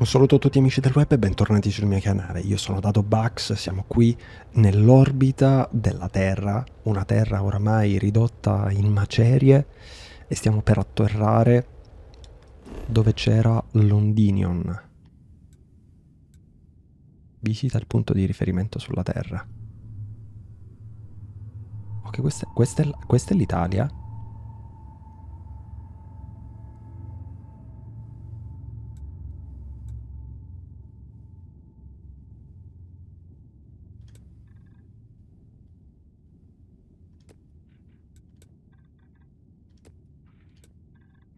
Un saluto a tutti amici del web e bentornati sul mio canale. Io sono DadoBugs, siamo qui nell'orbita della Terra, una Terra oramai ridotta in macerie, e stiamo per atterrare dove c'era Londinion. Visita il punto di riferimento sulla Terra. Ok, questa è l'Italia?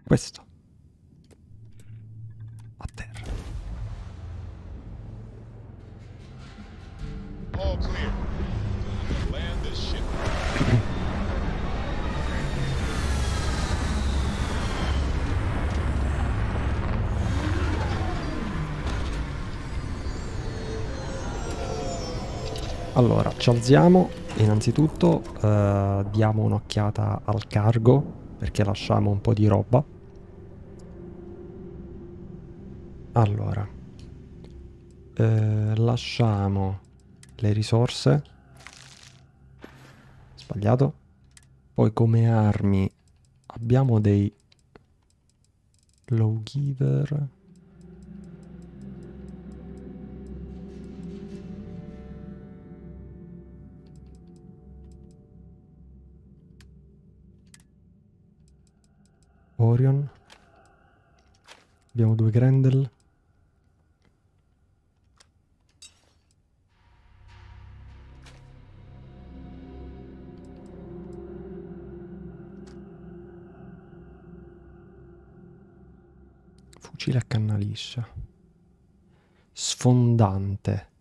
Questo. A terra. All clear. Land this ship. Allora, ci alziamo. Innanzitutto diamo un'occhiata al cargo, perché lasciamo un po' di roba. Allora, lasciamo le risorse. Sbagliato. Poi come armi abbiamo dei lawgiver. Orion. Abbiamo due Grendel. Fucile a canna liscia. Sfondante.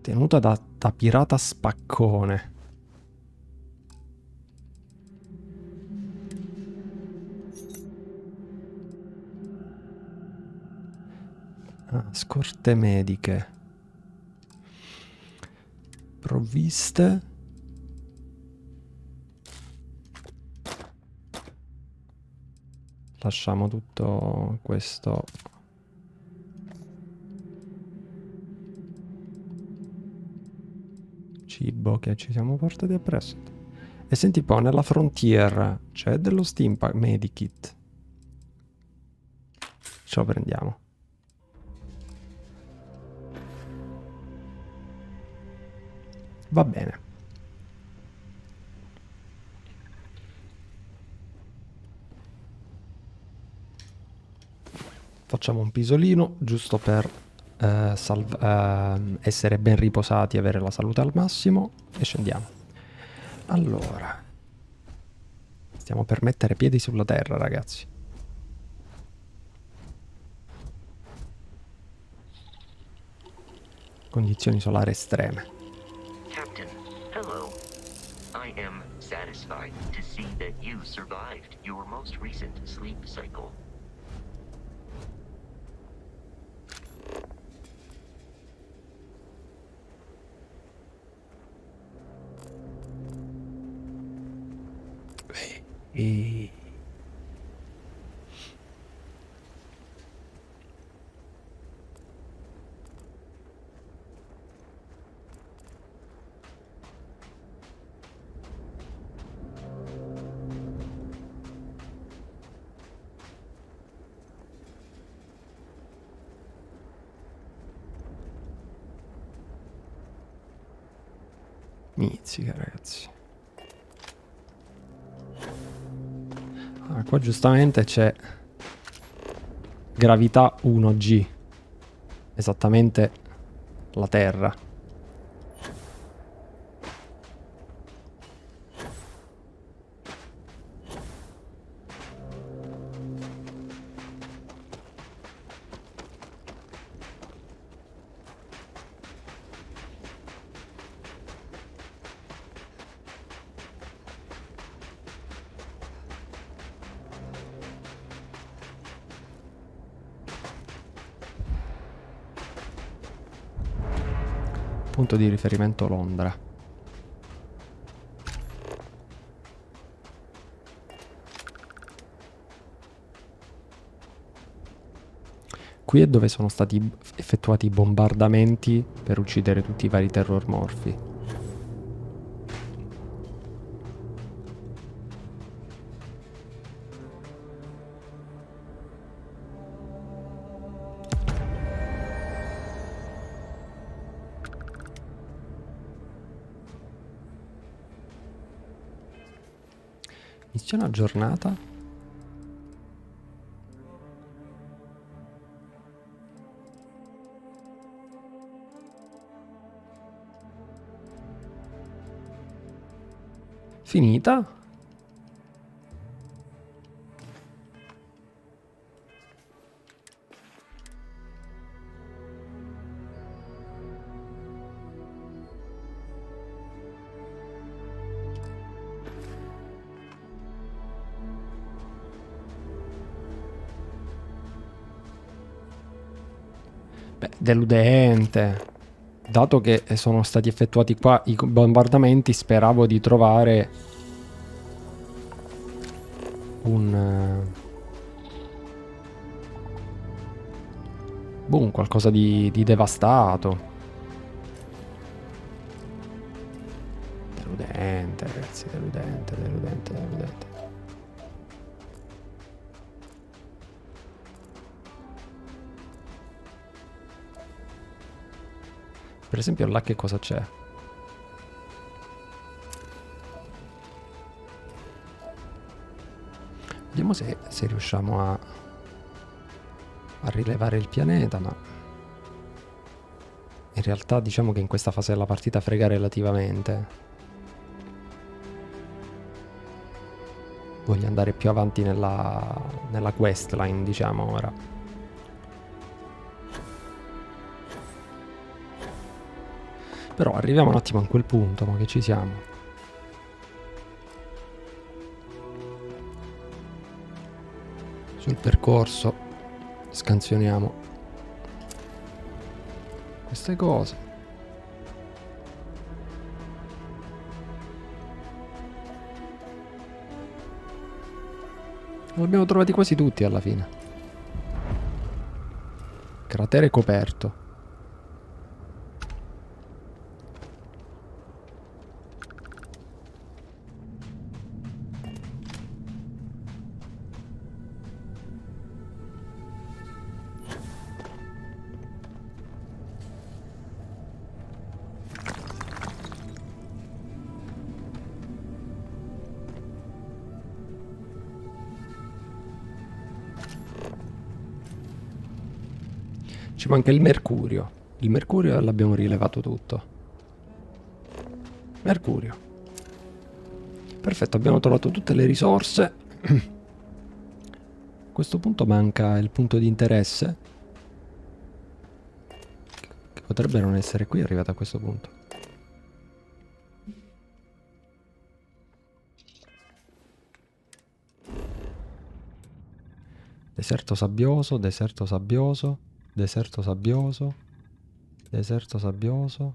Tenuta da pirata spaccone. Ah, scorte mediche. Provviste. Lasciamo tutto questo. Cibo che ci siamo portati appresso. E senti un po', nella Frontier c'è dello Steampack Medikit. Ce lo prendiamo. Va bene. Facciamo un pisolino giusto per essere ben riposati e avere la salute al massimo e scendiamo. Allora, stiamo per mettere piedi sulla terra, ragazzi. Condizioni solari estreme. Captain, hello. I am satisfied to see that you survived your most recent sleep cycle. E... Mizzica, ragazzi. Ah, qua giustamente c'è gravità 1G. Esattamente la Terra. Punto di riferimento Londra. Qui è dove sono stati effettuati i bombardamenti per uccidere tutti i vari terrormorfi. Missione aggiornata. Finita. Beh, deludente. Dato che sono stati effettuati qua i bombardamenti, speravo di trovare boom, qualcosa di devastato. Deludente, ragazzi, deludente, deludente, deludente. Per esempio là che cosa c'è? Vediamo se riusciamo a rilevare il pianeta, ma in realtà diciamo che in questa fase della partita frega relativamente. Voglio andare più avanti nella questline, diciamo, ora. Però arriviamo un attimo a quel punto, ma che ci siamo. Sul percorso scansioniamo queste cose. Li abbiamo trovati quasi tutti alla fine. Cratere coperto. Ci manca il mercurio. Il mercurio l'abbiamo rilevato tutto. Mercurio. Perfetto, abbiamo trovato tutte le risorse. A questo punto manca il punto di interesse, che potrebbe non essere qui arrivato a questo punto. Deserto sabbioso, deserto sabbioso. Deserto sabbioso, deserto sabbioso.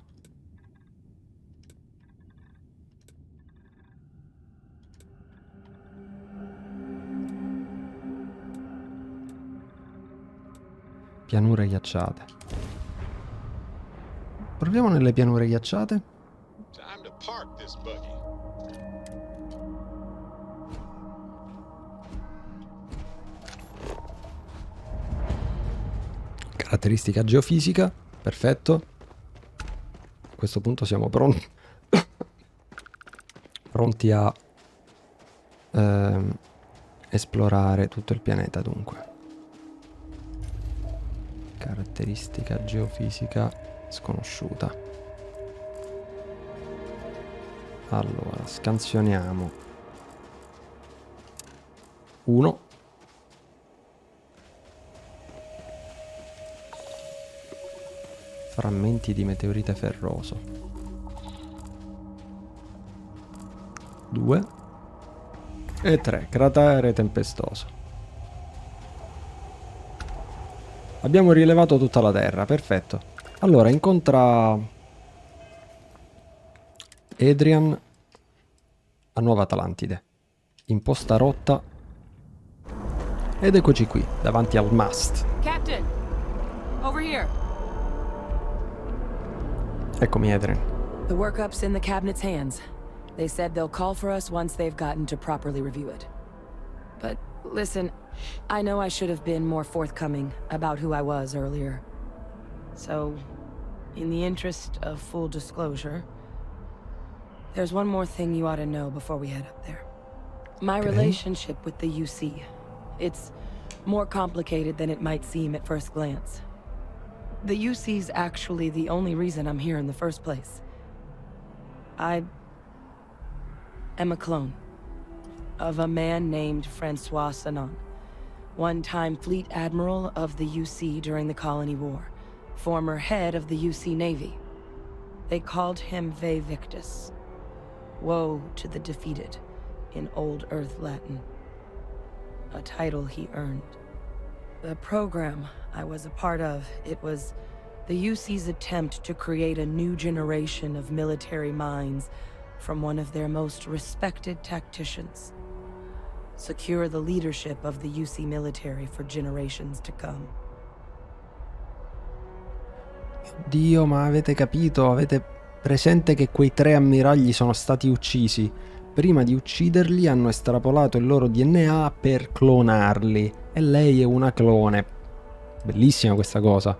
Pianure ghiacciate. Proviamo nelle pianure ghiacciate. Time to park this buggy. Caratteristica geofisica, perfetto. A questo punto siamo pronti pronti a esplorare tutto il pianeta, dunque. Caratteristica geofisica sconosciuta. Allora, scansioniamo 1. Frammenti di meteorite ferroso. 2 e 3. Cratere tempestoso. Abbiamo rilevato tutta la Terra, perfetto. Allora, incontra Adrian a Nuova Atlantide. Imposta rotta. Ed eccoci qui, davanti al mast. Captain! Over here! Eccomi, Adrian. The workup's in the cabinet's hands. They said they'll call for us once they've gotten to properly review it. But listen, I know I should have been more forthcoming about who I was earlier. So, in the interest of full disclosure, there's one more thing you ought to know before we head up there. My relationship with the UC. It's more complicated than it might seem at first glance. The UC's actually the only reason I'm here in the first place. I am a clone of a man named Francois Sanon, one-time fleet admiral of the UC during the Colony War, former head of the UC Navy. They called him Ve Victus. Woe to the defeated, in Old Earth Latin. A title he earned. The program I was a part of, it was the UC's attempt to create a new generation of military minds from one of their most respected tacticians. Secure the leadership of the UC military for generations to come. Dio, ma avete capito? Avete presente che quei 3 ammiragli sono stati uccisi? Prima di ucciderli hanno estrapolato il loro DNA per clonarli. E lei è una clone. Bellissima questa cosa.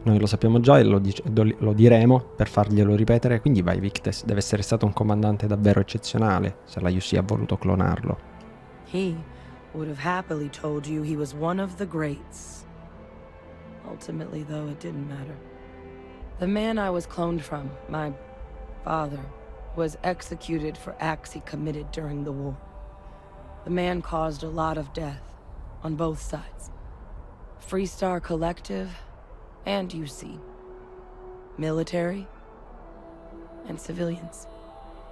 Noi lo sappiamo già e lo diremo per farglielo ripetere. Quindi vai, Victus, deve essere stato un comandante davvero eccezionale se la UC ha voluto clonarlo. He would have happily told you he was one of the greats. Ultimately, though, it didn't matter. The man I was cloned from, my father, was executed for acts he committed during the war. The man caused a lot of death, on both sides. Freestar Collective and UC. Military and civilians.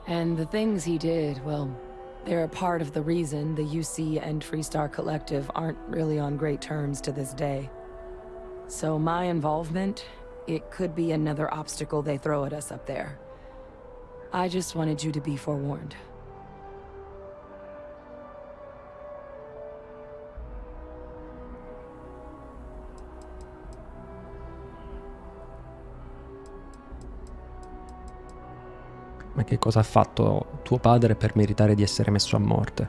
And the things he did, well, they're a part of the reason the UC and Freestar Collective aren't really on great terms to this day. So my involvement, it could be another obstacle they throw at us up there. I just wanted you to be forewarned. Ma che cosa ha fatto tuo padre per meritare di essere messo a morte?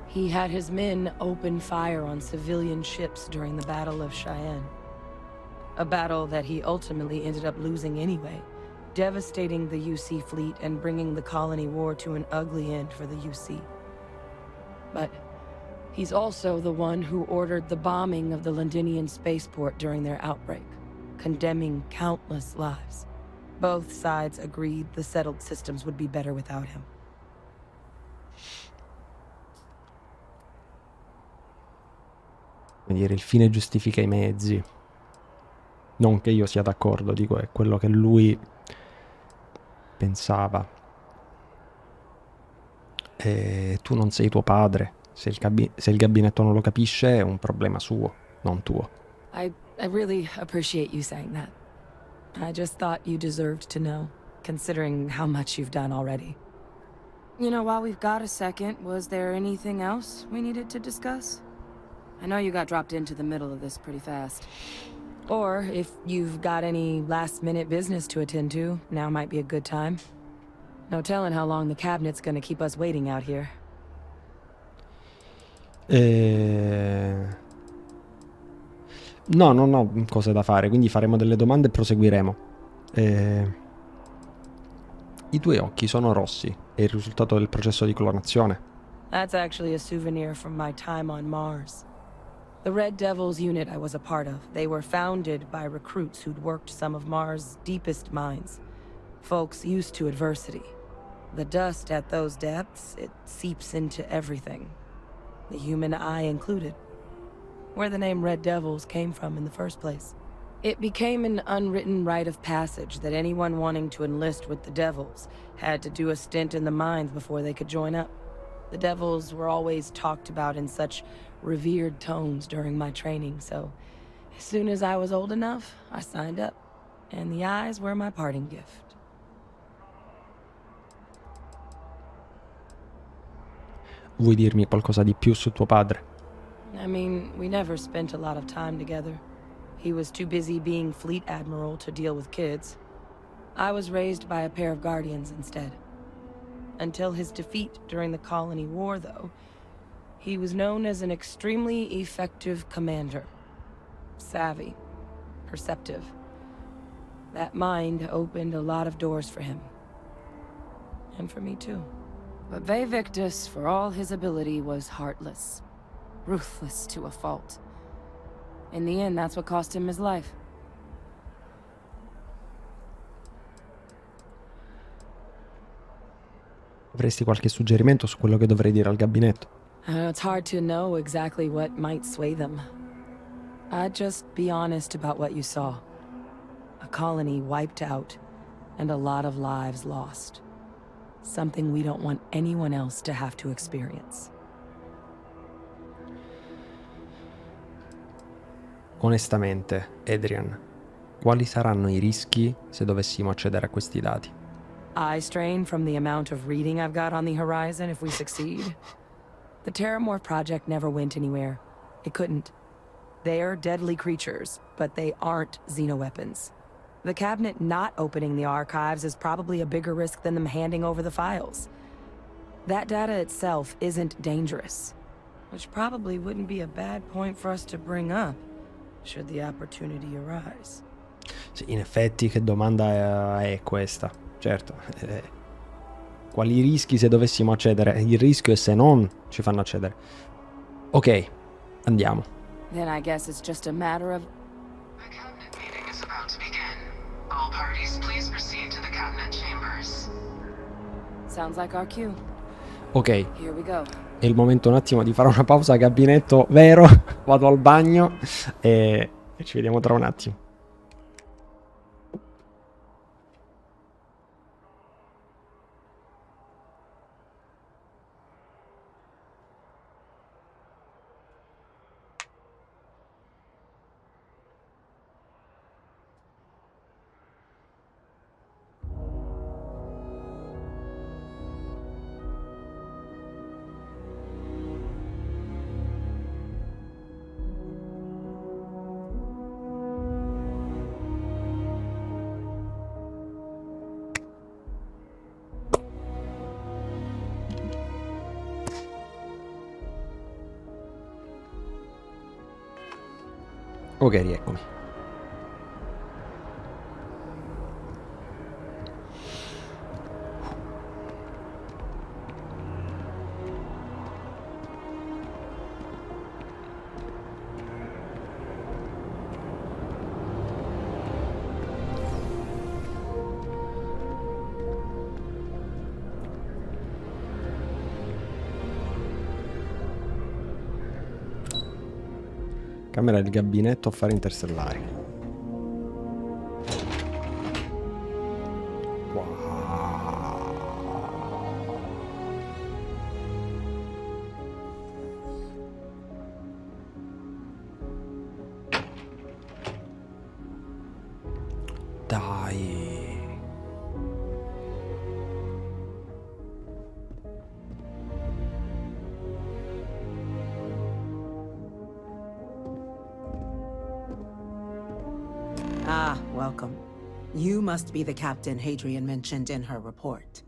He had his men open fire on civilian ships during the Battle of Cheyenne. A battle that he ultimately ended up losing anyway, devastating the UC fleet and bringing the Colony War to an ugly end for the UC. But he's also the one who ordered the bombing of the Londinian spaceport during their outbreak, condemning countless lives. Both sides agreed the settled systems would be better without him. Come dire, il fine giustifica i mezzi. Non che io sia d'accordo, dico è quello che lui pensava. E tu non sei tuo padre. Se il gabinetto non lo capisce è un problema suo, non tuo. I really appreciate you saying that. I just thought you deserved to know, considering how much you've done already. You know, while we've got a second, was there anything else we needed to discuss? I know you got dropped into the middle of this pretty fast. Or, if you've got any last-minute business to attend to, now might be a good time. No telling how long the cabinet's gonna keep us waiting out here. No, non ho cose da fare, quindi faremo delle domande e proseguiremo. I tuoi occhi sono rossi. È il risultato del processo di clonazione. That's actually a souvenir from my time on Mars. The Red Devils unit I was a part of, they were founded by recruits who'd worked some of Mars' deepest mines. Folks used to adversity. The dust at those depths, it seeps into everything. The human eye included. Where the name Red Devils came from in the first place. It became an unwritten rite of passage that anyone wanting to enlist with the Devils had to do a stint in the mines before they could join up. The Devils were always talked about in such revered tones during my training, so As soon as I was old enough, I signed up. And the eyes were my parting gift. Vuoi dirmi qualcosa di più su tuo padre? I mean, we never spent a lot of time together. He was too busy being fleet admiral to deal with kids. I was raised by a pair of guardians instead. Until his defeat during the Colony War, though, he was known as an extremely effective commander. Savvy, perceptive. That mind opened a lot of doors for him. And for me too. But Vaevictus, for all his ability, was heartless. Ruthless to a fault. In the end, that's what cost him his life. Avresti qualche suggerimento su quello che dovrei dire al gabinetto? It's hard to know exactly what might sway them. I'd just be honest about what you saw. A colony wiped out, and a lot of lives lost. Something we don't want anyone else to have to experience. Onestamente, Adrian, quali saranno i rischi se dovessimo accedere a questi dati? Eye strain from the amount of reading I've got on the horizon if we succeed. The Terramorph project never went anywhere. It couldn't. They're deadly creatures, but they aren't xenoweapons. The cabinet not opening the archives is probably a bigger risk than them handing over the files. That data itself isn't dangerous, which probably wouldn't be a bad point for us to bring up, should the opportunity arise. Sì, in effetti, che domanda è questa? Certo. Quali rischi se dovessimo accedere? Il rischio è se non ci fanno accedere. Ok, andiamo. Then I guess it's just a matter of... The cabinet meeting is about to begin. All parties, please proceed to the cabinet chambers. Sounds like our cue. Ok, Here we go. è il momento un attimo di fare una pausa gabinetto vero. Vado al bagno e ci vediamo tra un attimo. Ok, rieccomi. Camera del gabinetto affari interstellari. Dai. Ah, welcome. You must be the captain Hadrian mentioned in her report.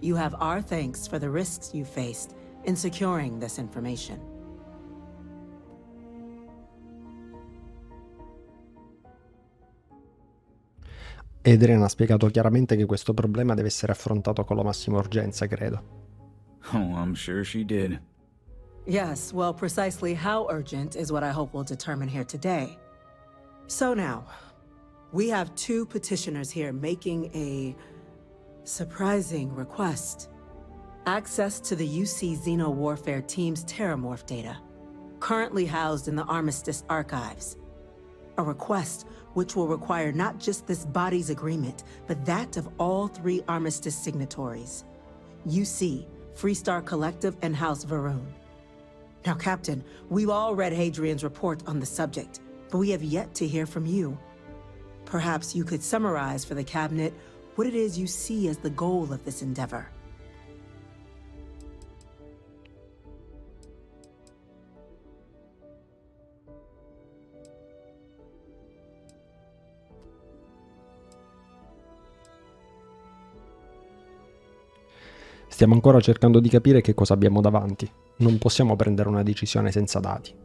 You have our thanks for the risks you faced in securing this information. Adrian ha spiegato chiaramente che questo problema deve essere affrontato con la massima urgenza, credo. Oh, I'm sure she did. Yes, well, precisely how urgent is what I hope we'll determine here today. So now, we have two petitioners here making a surprising request. Access to the UC Xeno Warfare Team's Terramorph data, currently housed in the Armistice archives. A request which will require not just this body's agreement, but that of all three Armistice signatories. UC, Freestar Collective, and House Varun. Now, Captain, we've all read Hadrian's report on the subject, but we have yet to hear from you. Perhaps you could summarize for the Cabinet what it is you see as the goal of this endeavor. Stiamo ancora cercando di capire che cosa abbiamo davanti. Non possiamo prendere una decisione senza dati,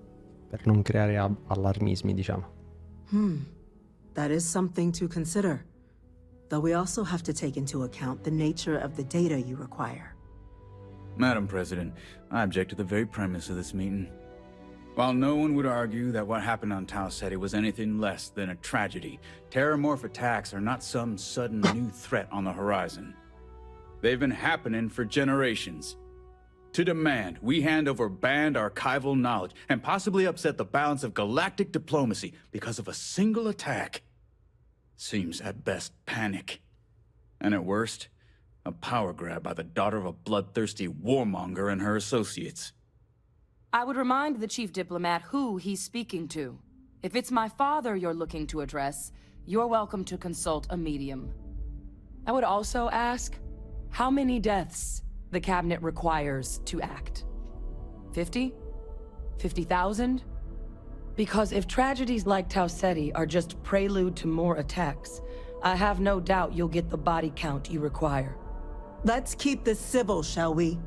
per non creare allarmismi, diciamo. That is something to consider. Though we also have to take into account the nature of the data you require. Madam President, I object to the very premise of this meeting. While no one would argue that what happened on Tau Ceti was anything less than a tragedy, terramorph attacks are not some sudden new threat on the horizon. They've been happening for generations. To demand we hand over banned archival knowledge and possibly upset the balance of galactic diplomacy because of a single attack seems at best panic. And at worst, a power grab by the daughter of a bloodthirsty warmonger and her associates. I would remind the chief diplomat who he's speaking to. If it's my father you're looking to address, you're welcome to consult a medium. I would also ask, how many deaths the Cabinet requires to act? 50? 50,000? Because if tragedies like Tau Ceti are just prelude to more attacks, I have no doubt you'll get the body count you require. Let's keep this civil, shall we?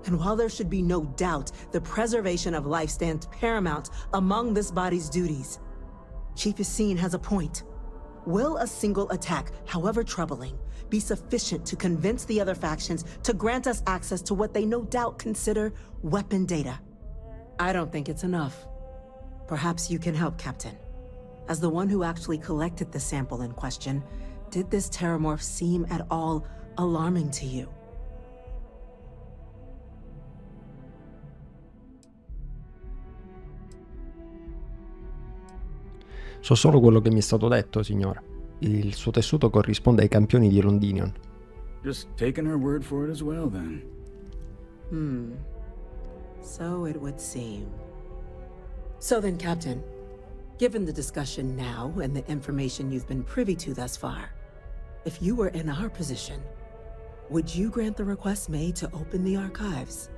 And while there should be no doubt the preservation of life stands paramount among this body's duties, Chief Yassine has a point. Will a single attack, however troubling, be sufficient to convince the other factions to grant us access to what they no doubt consider weapon data? I don't think it's enough. Perhaps you can help, Captain. As the one who actually collected the sample in question, did this terramorph seem at all alarming to you? So solo quello che mi è stato detto, signora. Il suo tessuto corrisponde ai campioni di Londinion. Just taking her word for it as well, then. So it would seem. So then, Captain, given the discussion now and the information you've been privy to thus far, if you were in our position, would you grant the request made to open the archives?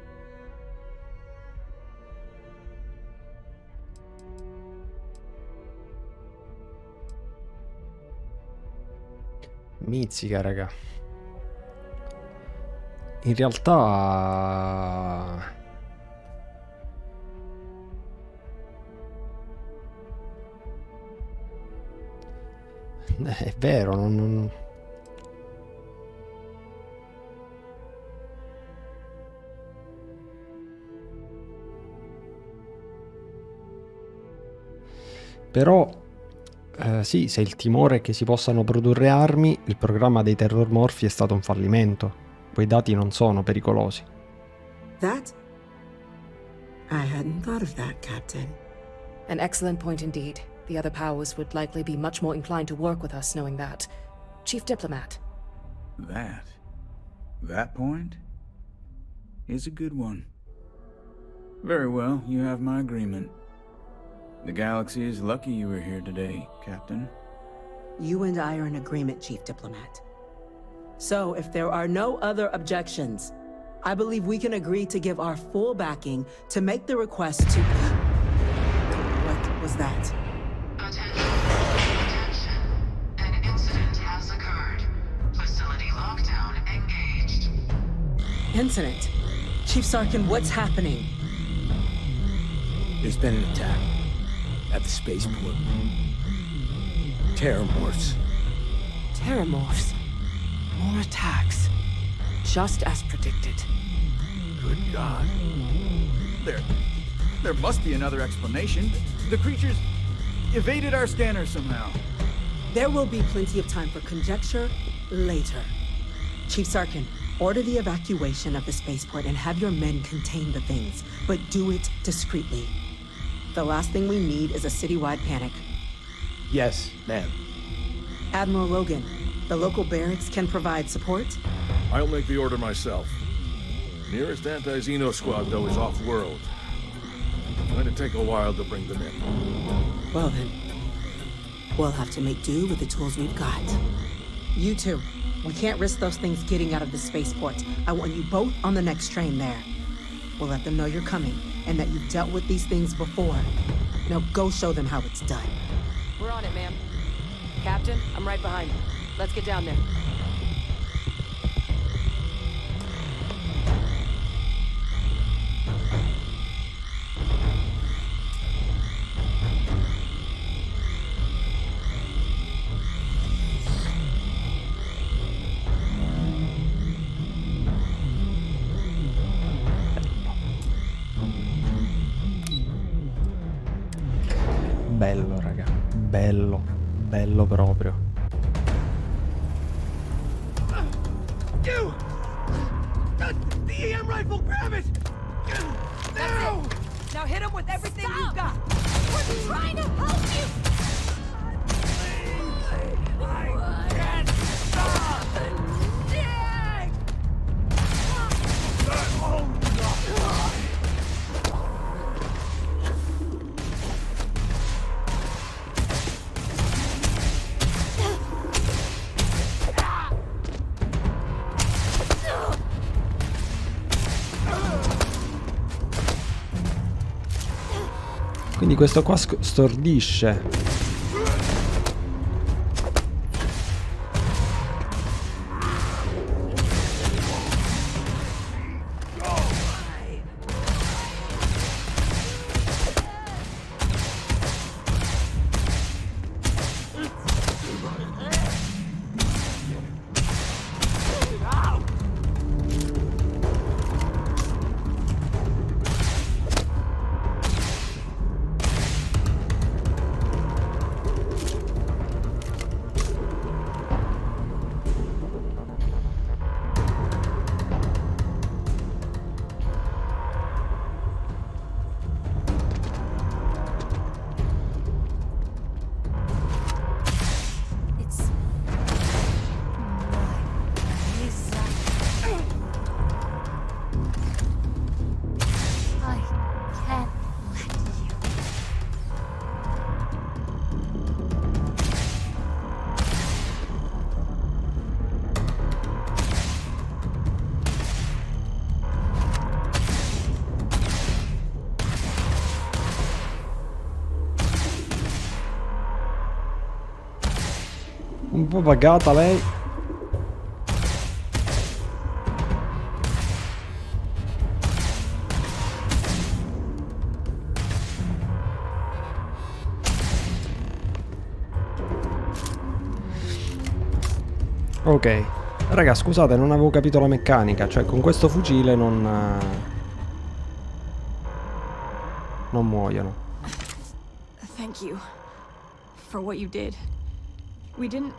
Mizzica, raga. In realtà... È vero, non... Però... sì, se il timore è che si possano produrre armi, il programma dei terrormorfi è stato un fallimento. Quei dati non sono pericolosi. That? I hadn't thought of that, Captain. An excellent point indeed. The other powers would likely be much more inclined to work with us knowing that. Chief Diplomat. That point is a good one. Very well, you have my agreement. The galaxy is lucky you were here today, Captain. You and I are in agreement, Chief Diplomat. So, if there are no other objections, I believe we can agree to give our full backing to make the request to... What was that? Attention. An incident has occurred. Facility lockdown engaged. Incident? Chief Sarkin, what's happening? There's been an attack at the spaceport. Terramorphs. Terramorphs. More attacks. Just as predicted. Good God. There must be another explanation. The creatures evaded our scanner somehow. There will be plenty of time for conjecture later. Chief Sarkin, order the evacuation of the spaceport and have your men contain the things, but do it discreetly. The last thing we need is a citywide panic. Yes, ma'am. Admiral Logan, the local barracks can provide support? I'll make the order myself. Nearest anti-Xeno squad, though, is off-world. going to take a while to bring them in. Well then, we'll have to make do with the tools we've got. You two, we can't risk those things getting out of the spaceport. I want you both on the next train there. We'll let them know you're coming and that you've dealt with these things before. Now go show them how it's done. We're on it, ma'am. Captain, I'm right behind you. Let's get down there. Bello, raga. Bello. Bello proprio. You! The EM rifle, grab it! Now! Now hit him with everything you've got. We're trying to help you! I can't stop! Quindi questo qua stordisce. Un po' pagata lei. Ok. Raga, scusate, non avevo capito la meccanica. Cioè, con questo fucile non muoiono. Thank you for what you did. We didn't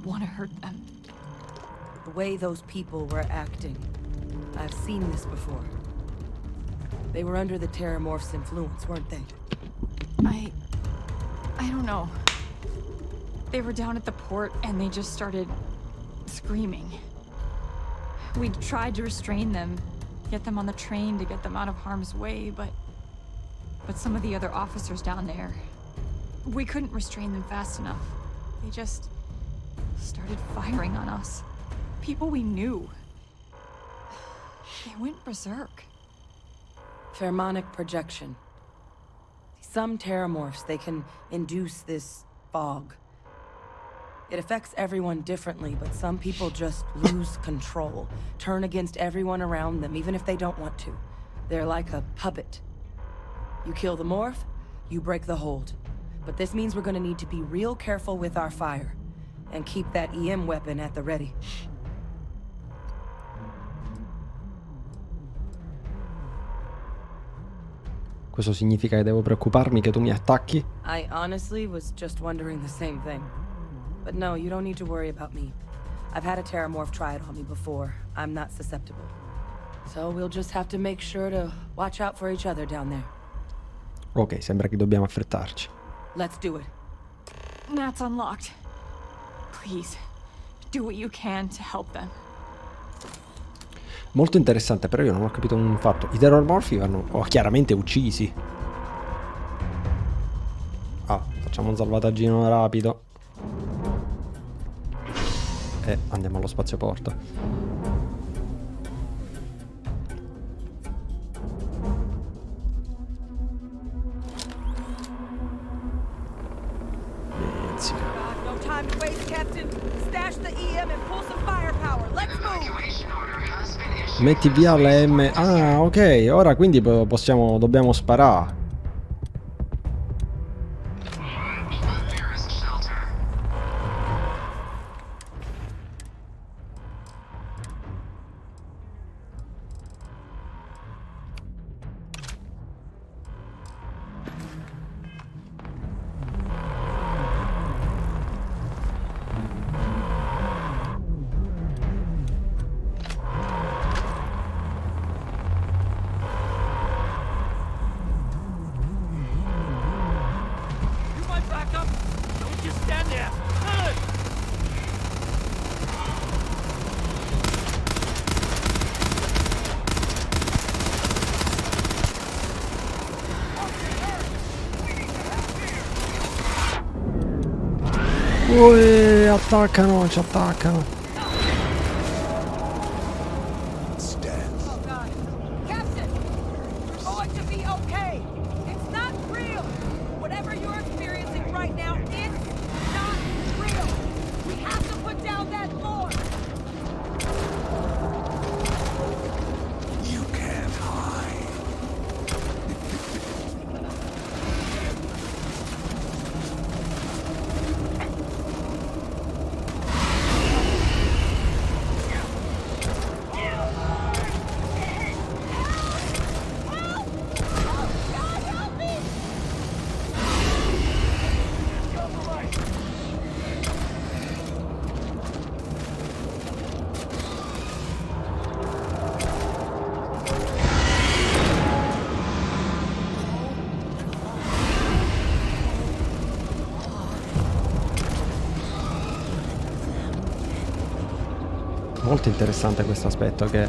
want to hurt them. The way those people were acting. I've seen this before. They were under the Terramorph's influence, weren't they? I don't know. They were down at the port and they just started screaming. We tried to restrain them, get them on the train to get them out of harm's way, but some of the other officers down there, we couldn't restrain them fast enough. They just started firing on us. People we knew. They went berserk. Pheromonic projection. Some Terramorphs, they can induce this fog. It affects everyone differently, but some people just lose control, turn against everyone around them, even if they don't want to. They're like a puppet. You kill the morph, you break the hold. But this means we're gonna need to be real careful with our fire, and keep that EM weapon at the ready. Questo significa che devo preoccuparmi che tu mi attacchi? I honestly was just wondering the same thing. But no, you don't need to worry about me. I've had a Terramorph try it on me before. I'm not susceptible. So we'll just have to make sure to watch out for each other down there. Ok, sembra che dobbiamo affrettarci. Let's do it. That's unlocked. Please, do what you can to help them. Molto interessante, però io non ho capito un fatto. I terrormorfi vanno chiaramente uccisi. Ah, facciamo un salvataggino rapido. E andiamo allo spazioporto. No time to waste, Captain. Stash the EM and pull some firepower. Let's move. Evacuation order has been issued. Metti via le M. Ah, ok. Ora quindi dobbiamo sparare. Nearest shelter. You might back up. Don't just stand there. Good. Attaccano, ci attaccano. Oh God. Captain, you're going to be okay. It's not real. Whatever you're experiencing right now, it's not real. We have to put down that floor. You can't hide. Molto interessante questo aspetto che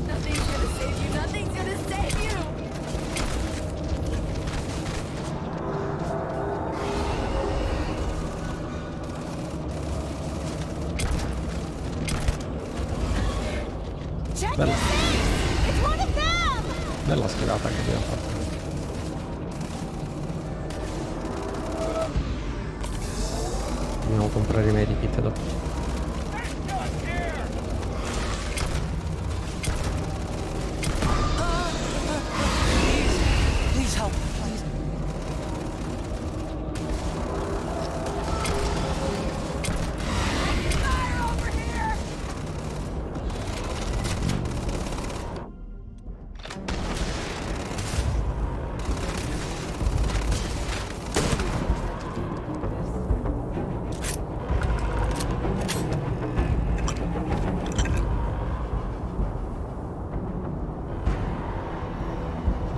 Nothing's gonna save you. Nothing's gonna save you. Check Bella. your face. It's one of them. bella schivata che abbiamo fatto. Dobbiamo comprare i medikit dopo. Please help. Please. Fire over here.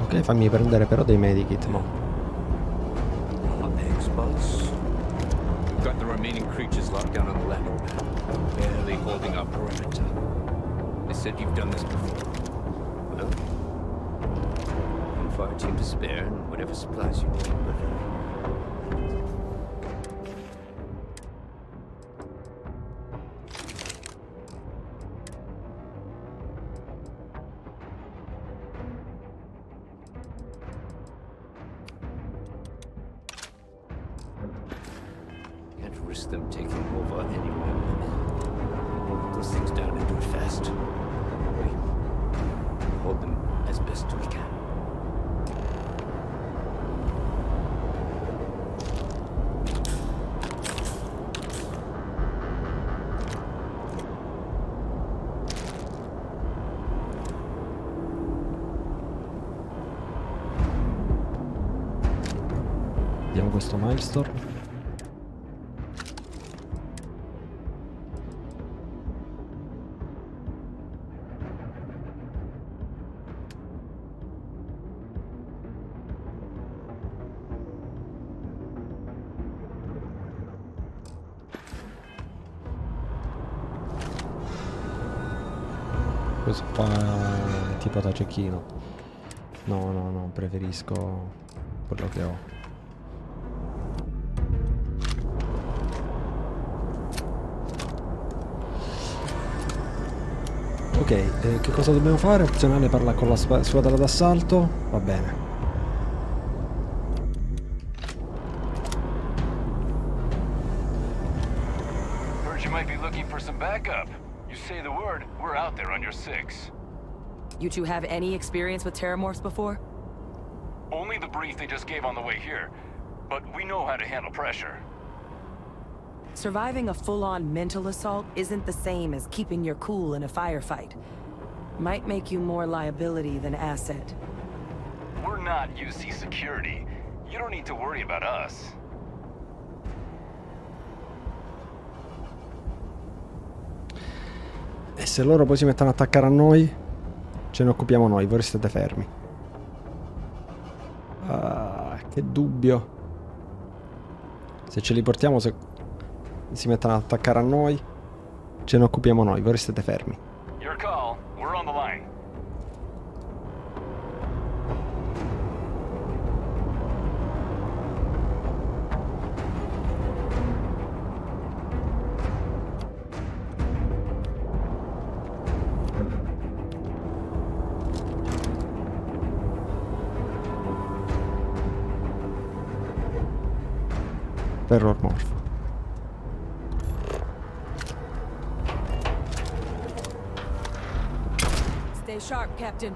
Ok, fammi prendere però dei medikit, mo. Thanks, boss. Got the remaining creatures locked down on the left. Barely holding our perimeter. They said you've done this before. Well, I'm far too to spare and whatever supplies you need, but... Can't risk them taking over anywhere. Put those things down and do it fast. We hold them as best we can. Vediamo questo milestone. Questo qua è tipo da cecchino. No, preferisco quello che ho. Ok, che cosa dobbiamo fare? Opzionale parla con la squadra d'assalto. Va bene. Heard you might be looking for some backup. You say the word, we're out there on your 6. You two have any experience with Terramorphs before? Only the brief they just gave on the way here. But we know how to handle pressure. Surviving a full-on mental assault isn't the same as keeping your cool in a firefight. Might make you more liability than asset. We're not UC security. You don't need to worry about us. E se loro poi si mettono ad attaccare a noi, ce ne occupiamo noi, voi restate fermi. Ah, che dubbio. Se ce li portiamo, se si mettono ad attaccare a noi, ce ne occupiamo noi, voi restate fermi. Your call. We're on the line. Terror morfo. Stay sharp, Captain.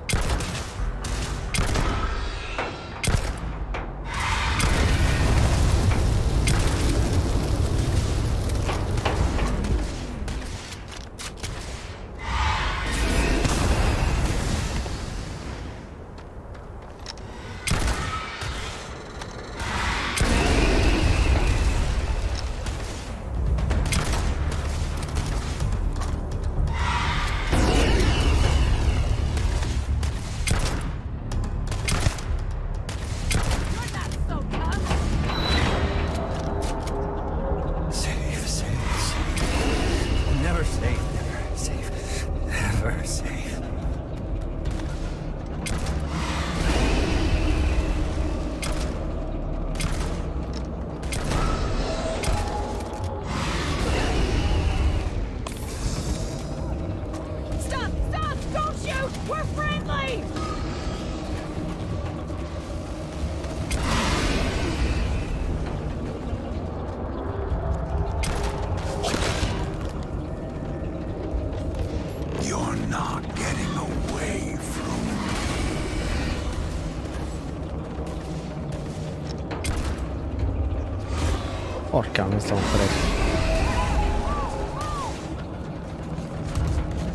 Porca, non stiamo preso.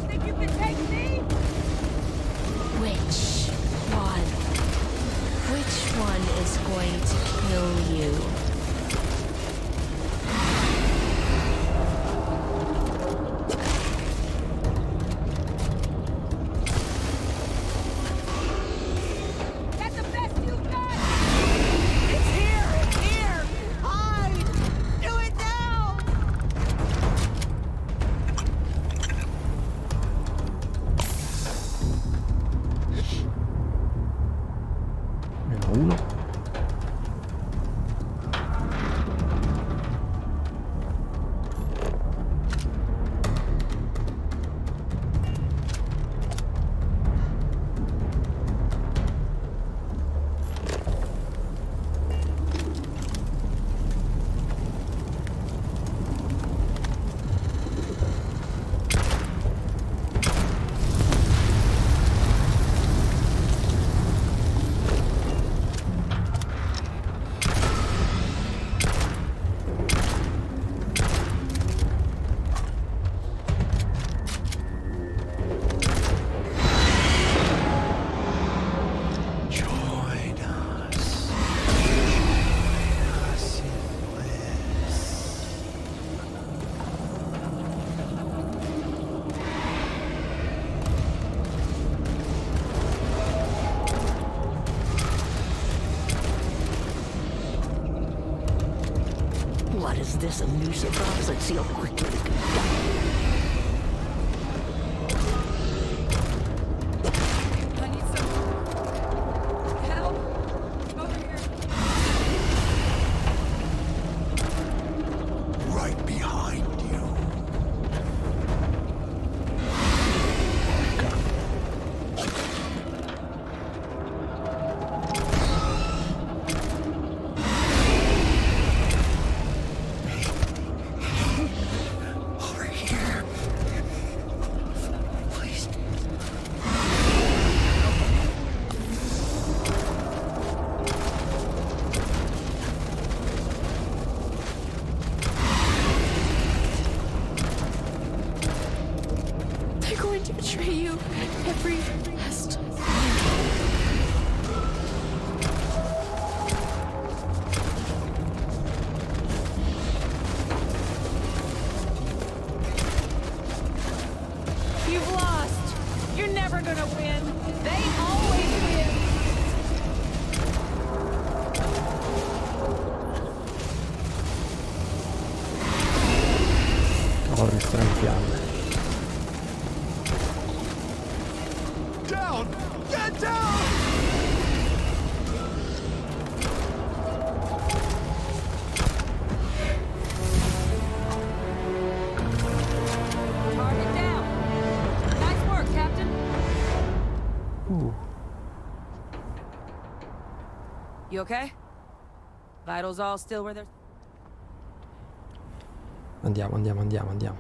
Think you can take me? Which one? Which one is going to kill you? That's the best you've got! It's here! It's here! Hide! Do it now! Meno uno. What is this, a new surprise? Let's see how quickly we can die. You've lost. You're never gonna win. They always win. Ora sta in fiamme. Down! Get down! Target down. Nice work, Captain. You okay? Vitals all still where they're... Andiamo, andiamo, andiamo, andiamo.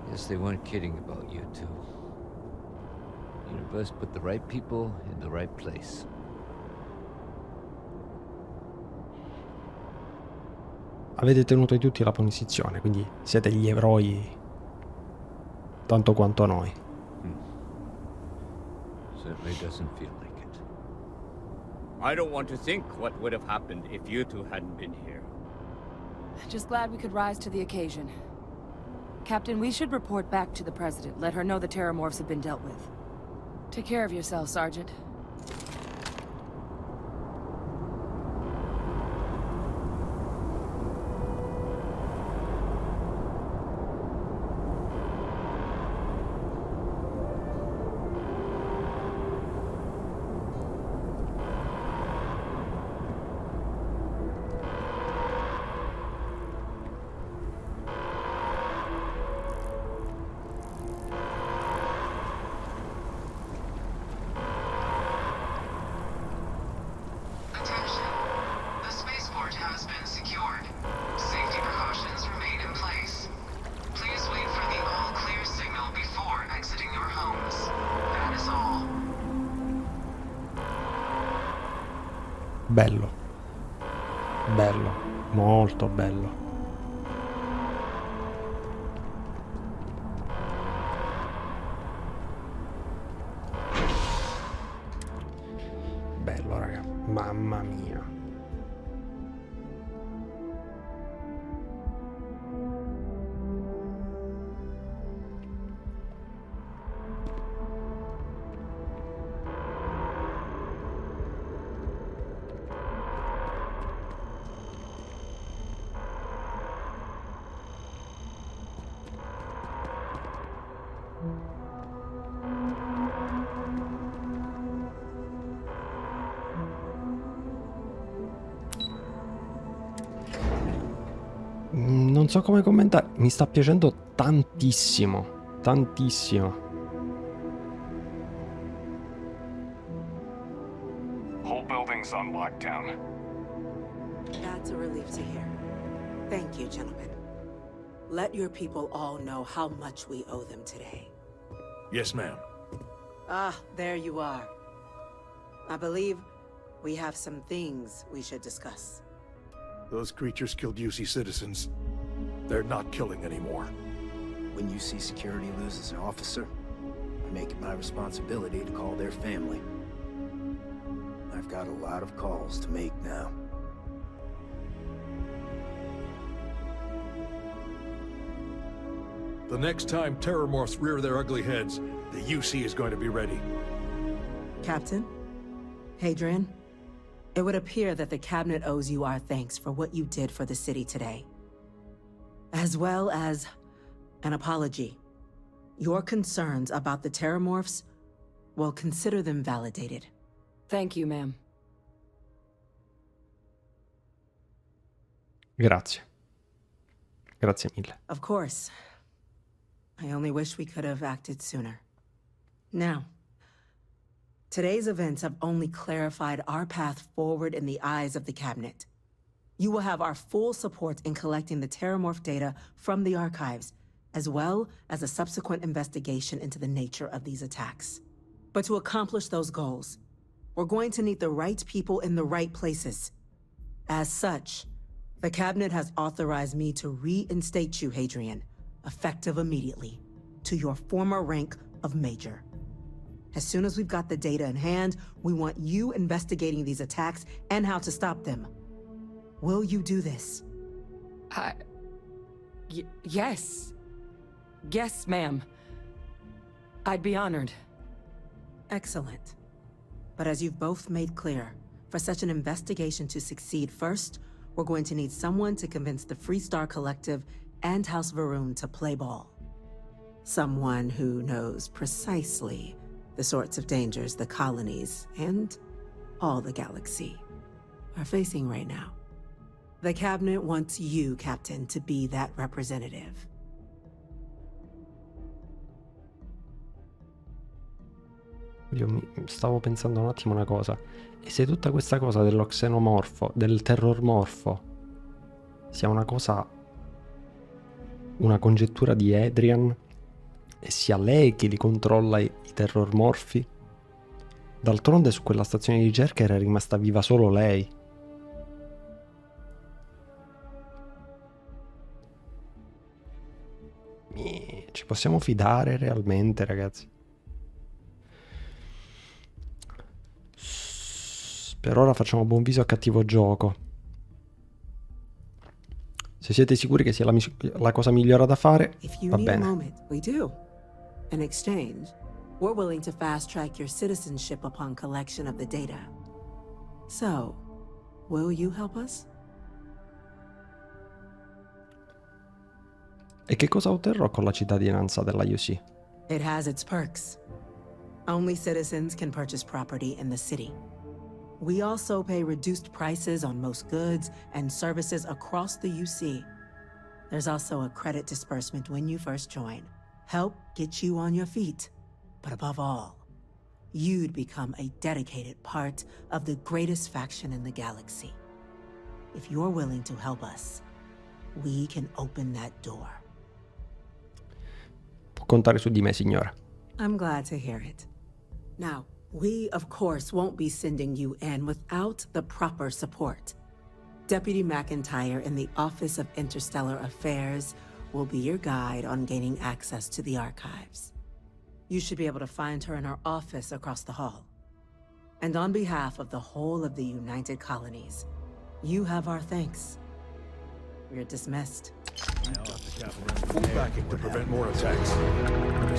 Guess they weren't kidding about you two. Universe put the right people in the right place. Avete tenuto tutti la posizione, quindi siete gli eroi tanto quanto noi. Certainly doesn't feel like it. I don't want to think what would have happened if you two hadn't been here. Just glad we could rise to the occasion. Captain, we should report back to the President. Let her know the Terramorphs have been dealt with. Take care of yourself, Sergeant. Attention. The spaceport has been secured. Safety precautions remain in place. Please wait for the all-clear signal before exiting your homes. That is all. Bello. Bello. Molto bello. Bello, raga. Mamma mia. Non so come commentare, mi sta piacendo tantissimo, tantissimo. Whole building's on lockdown. That's a relief to hear. Thank you, gentlemen. Let your people all know how much we owe them today. Yes, ma'am. Ah, there you are. I believe we have some things we should discuss. Those creatures killed UC citizens. They're not killing anymore. When UC security loses an officer, I make it my responsibility to call their family. I've got a lot of calls to make now. The next time Terramorphs rear their ugly heads, the UC is going to be ready. Captain? Hadrian? It would appear that the Cabinet owes you our thanks for what you did for the city today. As well as an apology. Your concerns about the Terramorphs, well, consider them validated. Thank you, ma'am. Grazie. Grazie mille. Of course. I only wish we could have acted sooner. Now, today's events have only clarified our path forward in the eyes of the Cabinet. You will have our full support in collecting the Terramorph data from the archives, as well as a subsequent investigation into the nature of these attacks. But to accomplish those goals, we're going to need the right people in the right places. As such, the Cabinet has authorized me to reinstate you, Hadrian, effective immediately, to your former rank of Major. As soon as we've got the data in hand, we want you investigating these attacks and how to stop them. Will you do this? Yes. Yes, ma'am. I'd be honored. Excellent. But as you've both made clear, for such an investigation to succeed first, we're going to need someone to convince the Freestar Collective and House Varun to play ball. Someone who knows precisely the sorts of dangers the colonies and all the galaxy are facing right now. The Cabinet wants you, Captain, to be that representative. Io stavo pensando un attimo una cosa. E se tutta questa cosa dello xenomorfo, del terrormorfo, sia una cosa, una congettura di Adrian, e sia lei che li controlla i terrormorfi? D'altronde su quella stazione di ricerca era rimasta viva solo lei. Ci possiamo fidare realmente, ragazzi? Per ora facciamo buon viso a cattivo gioco. Se siete sicuri che sia la cosa migliore da fare, va bene. We do. In exchange, we're willing to fast-track your citizenship upon collection of the data. So, will you help us? E che cosa otterrò con la cittadinanza della UC? It has its perks. Only citizens can purchase property in the city. We also pay reduced prices on most goods and services across the UC. There's also a credit disbursement when you first join. Help get you on your feet. But above all, you'd become a dedicated part of the greatest faction in the galaxy. If you're willing to help us, we can open that door. Può contare su di me, signora. I'm glad to hear it. Now, we, of course, won't be sending you in without the proper support. Deputy McIntyre in the Office of Interstellar Affairs will be your guide on gaining access to the archives. You should be able to find her in her office across the hall. And on behalf of the whole of the United Colonies, you have our thanks. You're dismissed. Full backing to prevent more attacks.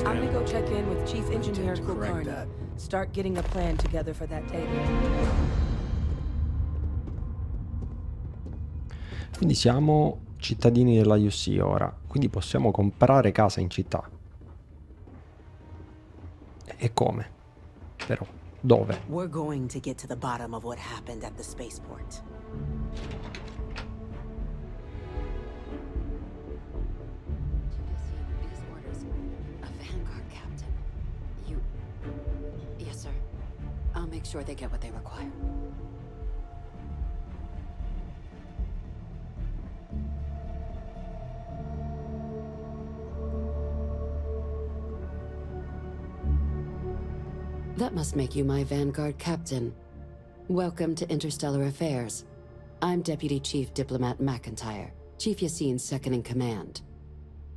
I'm gonna go check in with Chief Engineer Kulkarni. Start getting a plan together for that data. Quindi siamo cittadini della UC ora, quindi possiamo comprare casa in città. E come? Però, dove? We're going to get to the bottom of what happened at the spaceport. I'll make sure they get what they require. That must make you my Vanguard captain. Welcome to Interstellar Affairs. I'm Deputy Chief Diplomat McIntyre, Chief Yassine's second-in-command.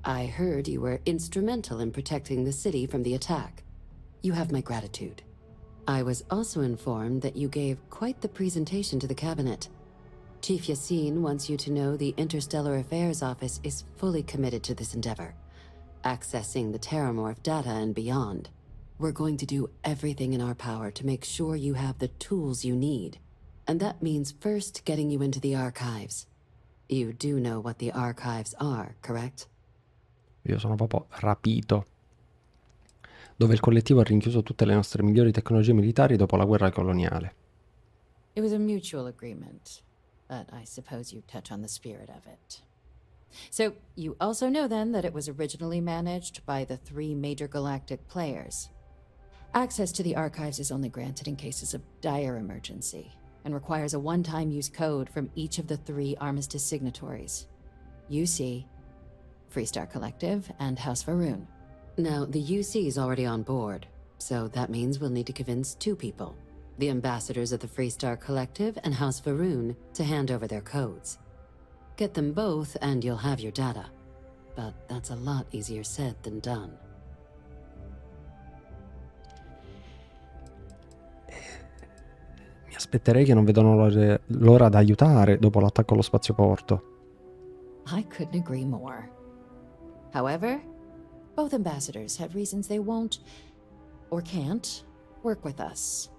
I heard you were instrumental in protecting the city from the attack. You have my gratitude. I was also informed that you gave quite the presentation to the Cabinet. Chief Yassine wants you to know the Interstellar Affairs Office is fully committed to this endeavor, accessing the Terramorph data and beyond. We're going to do everything in our power to make sure you have the tools you need. And that means first getting you into the archives. You do know what the archives are, correct? Io sono proprio rapito. Dove il collettivo ha rinchiuso tutte le nostre migliori tecnologie militari dopo la guerra coloniale. It was a mutual agreement, but I suppose you touch on the spirit of it. So, you also know then that it was originally managed by the 3 major galactic players. Access to the archives is only granted in cases of dire emergency. and requires a one-time use code from each of the 3 Armistice signatories. UC, Freestar Collective, and House Va'ruun. Now, the UC is already on board, so that means we'll need to convince 2 people. The ambassadors of the Freestar Collective and House Va'ruun to hand over their codes. Get them both and you'll have your data. But that's a lot easier said than done. Mi aspetterei che non vedano l'ora di aiutare dopo l'attacco allo spazioporto. I couldn't agree more. However, both ambassadors have reasons they won't, or can't, work with us.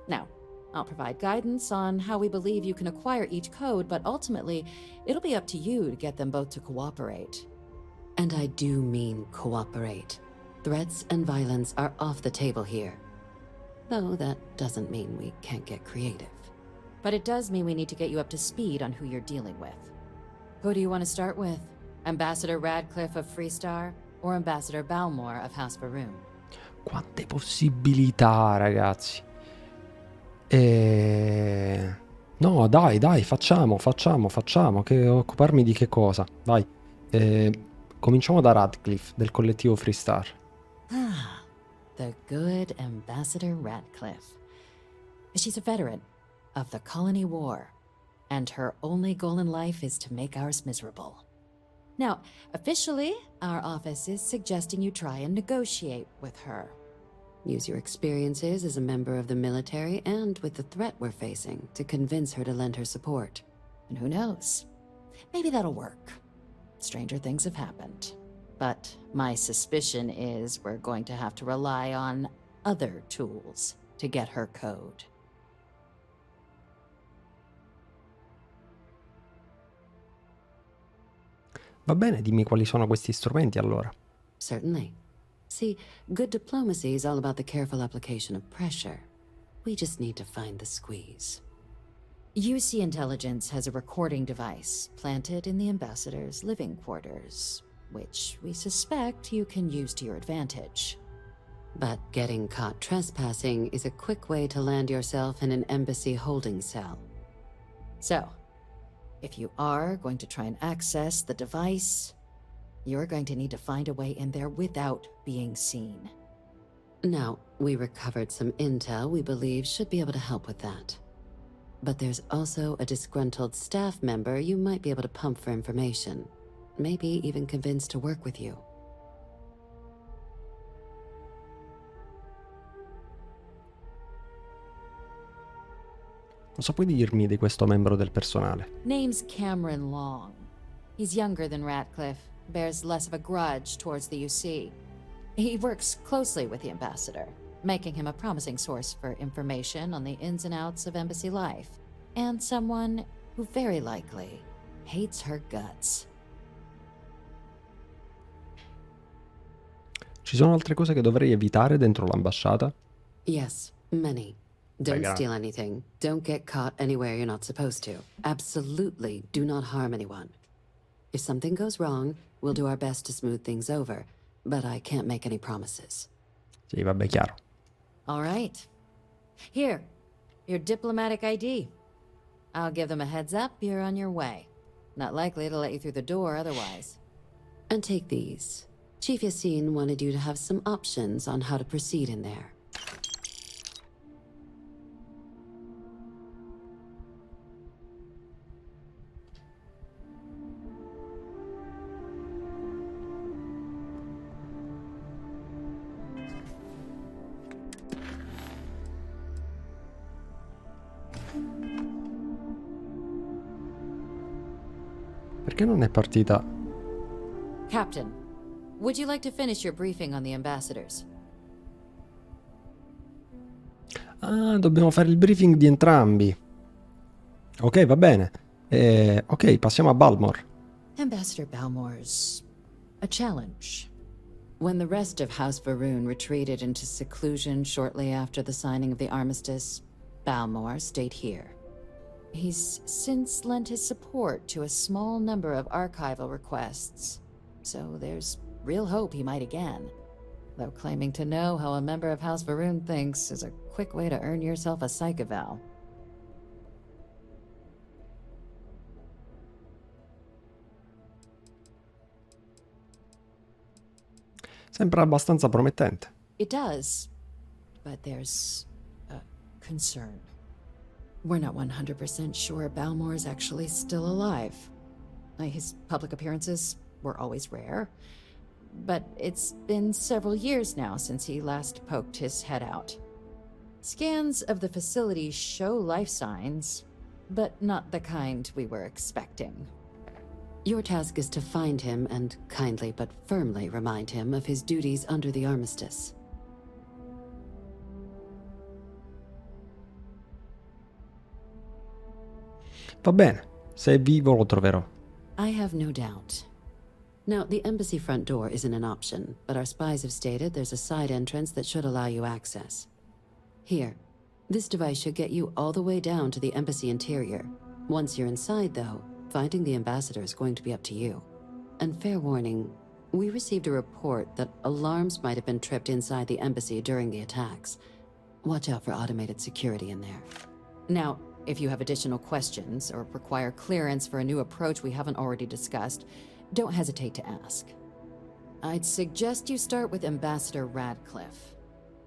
Now, I'll provide guidance on how we believe you can acquire each code, but ultimately, it'll be up to you to get them both to cooperate. And I do mean cooperate. Threats and violence are off the table here. Though that doesn't mean we can't get creative. But it does mean we need to get you up to speed on who you're dealing with. Who do you want to start with? Ambassador Radcliffe of Freestar, or Ambassador Balmore of House Va'ruun? Quante possibilità, ragazzi. No, dai, facciamo. Che occuparmi di che cosa? Vai. Cominciamo da Radcliffe, del collettivo Freestar. Ah, the good Ambassador Radcliffe. She's a veteran of the Colony War, and her only goal in life is to make ours miserable. Now, officially, our office is suggesting you try and negotiate with her. Use your experiences as a member of the military and with the threat we're facing to convince her to lend her support. And who knows? Maybe that'll work. Stranger things have happened. But my suspicion is we're going to have to rely on other tools to get her code. Va bene, dimmi quali sono questi strumenti allora. Certainly. See, good diplomacy is all about the careful application of pressure. We just need to find the squeeze. UC Intelligence has a recording device planted in the ambassador's living quarters, which we suspect you can use to your advantage. But getting caught trespassing is a quick way to land yourself in an embassy holding cell. So, if you are going to try and access the device, you're going to need to find a way in there without being seen. Now, we recovered some intel we believe should be able to help with that. But there's also a disgruntled staff member you might be able to pump for information. Maybe even convince to work with you. Cosa puoi dirmi di questo membro del personale? Name's Cameron Long. He's younger than Radcliffe, bears less of a grudge towards the UC. He works closely with the ambassador, making him a promising source for information on the ins and outs of embassy life, and someone who very likely hates her guts. Ci sono altre cose che dovrei evitare dentro l'ambasciata? Yes, many. Don't steal anything. Don't get caught anywhere you're not supposed to. Absolutely do not harm anyone. If something goes wrong, we'll do our best to smooth things over, but I can't make any promises. Sì, vabbè, chiaro. All right. Here, your diplomatic ID. I'll give them a heads up you're on your way. Not likely to let you through the door otherwise. And take these. Chief Yassine wanted you to have some options on how to proceed in there. Perché non è partita? Captain, would you like to finish your briefing on the ambassadors? Ah, dobbiamo fare il briefing di entrambi. Ok, va bene. Ok, passiamo a Balmore. Ambassador Balmore's a challenge. When the rest of House Va'ruun retreated into seclusion shortly after the signing of the armistice, Balmore stayed here. He's since lent his support to a small number of archival requests, so there's real hope he might again. Though claiming to know how a member of House Va'ruun thinks is a quick way to earn yourself a psych eval. Sembra abbastanza promettente. It does, but there's a concern. We're not 100% sure Balmor is actually still alive. His public appearances were always rare, but it's been several years now since he last poked his head out. Scans of the facility show life signs, but not the kind we were expecting. Your task is to find him and kindly but firmly remind him of his duties under the armistice. Va bene, se è vivo lo troverò. I have no doubt. Now, the embassy front door isn't an option, but our spies have stated there's a side entrance that should allow you access. Here, this device should get you all the way down to the embassy interior. Once you're inside, though, finding the ambassador is going to be up to you. And fair warning, we received a report that alarms might have been tripped inside the embassy during the attacks. Watch out for automated security in there. Now, if you have additional questions or require clearance for a new approach we haven't already discussed, don't hesitate to ask. I'd suggest you start with Ambassador Radcliffe.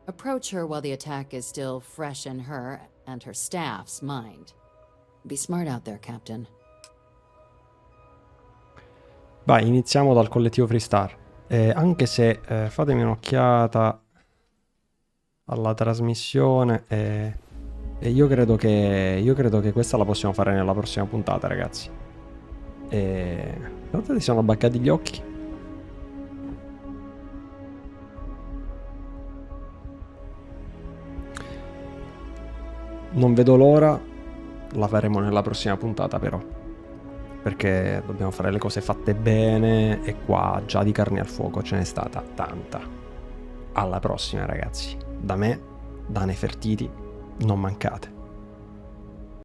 Approach her while the attack is still fresh in her and her staff's mind. Be smart out there, Captain. Vai, iniziamo dal collettivo Freestar. Anche se fatemi un'occhiata alla trasmissione. E io credo che questa la possiamo fare nella prossima puntata, ragazzi. Guardate, si sono abbaccati gli occhi. Non vedo l'ora. La faremo nella prossima puntata, però. Perché dobbiamo fare le cose fatte bene. E qua già di carne al fuoco ce n'è stata tanta. Alla prossima, ragazzi. Da me, da Nefertiti, non mancate.